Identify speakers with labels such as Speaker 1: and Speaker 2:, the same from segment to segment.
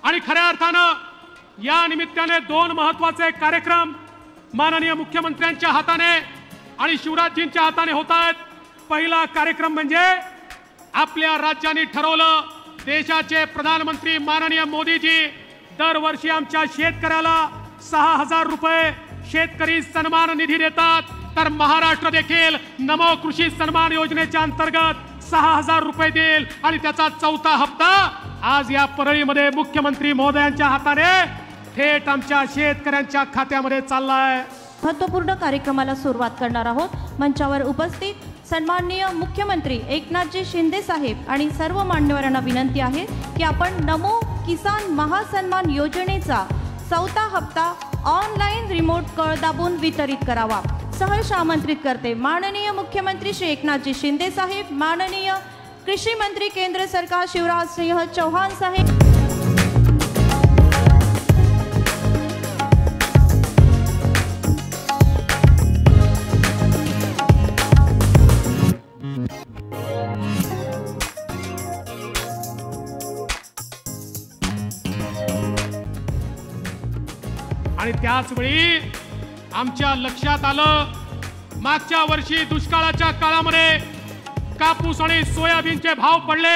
Speaker 1: आणि खऱ्या अर्थानं या निमित्ताने दोन महत्त्वाचे कार्यक्रम माननीय मुख्यमंत्र्यांच्या हाताने आणि शिवराजजींच्या हाताने होत आहेत। पहिला कार्यक्रम म्हणजे आपल्या राज्याने ठरवलं, देशाचे प्रधानमंत्री माननीय मोदीजी दरवर्षी आमच्या शेतकऱ्याला 6,000 रुपये शेतकरी सन्मान निधी देतात, तर महाराष्ट्र देखील नमो कृषी सन्मान योजनेच्या अंतर्गत 6,000 रुपये देईल आणि त्याचा चौथा हप्ता आज या परळीमध्ये मुख्यमंत्री महोदयांच्या हाताने थेट आमच्या शेतकऱ्यांच्या खात्यामध्ये चाललाय।
Speaker 2: महत्त्वपूर्ण कार्यक्रमाला सुरुवात करणार आहोत। मंचावर उपस्थित सन्माननीय मुख्यमंत्री एकनाथजी शिंदे साहेब आणि सर्व मान्यवरांना विनंती आहे की आपण नमो किसान महासन्मान योजनेचा चौथा हप्ता ऑनलाईन रिमोट कळ दाबून वितरित करावा। सहर्ष आमंत्रित करते माननीय मुख्यमंत्री श्री एकनाथजी शिंदे साहेब, माननीय कृषी मंत्री केंद्र सरकार शिवराज सिंह चौहान साहेब।
Speaker 1: आणि त्याच वेळी आमच्या लक्षात आलं, मागच्या वर्षी दुष्काळाच्या काळामध्ये कापूस आणि सोयाबीनचे भाव पडले।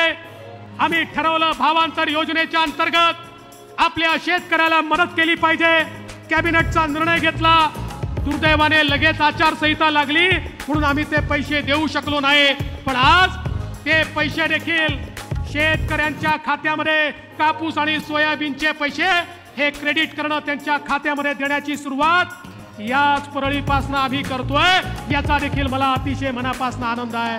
Speaker 1: आम्ही ठरवलं भावांतर योजनेच्या अंतर्गत आपल्या शेतकऱ्याला मदत केली पाहिजे। कॅबिनेटचा निर्णय घेतला, दुर्दैवाने लगेच आचारसंहिता लागली म्हणून आम्ही ते पैसे देऊ शकलो नाही, पण आज ते पैसे देखील शेतकऱ्यांच्या खात्यामध्ये कापूस आणि सोयाबीनचे पैसे हे क्रेडिट करणं त्यांच्या खात्यामध्ये देण्याची सुरुवात याच परळीपासून आम्ही करतोय, याचा देखील मला अतिशय मनापासून आनंद आहे।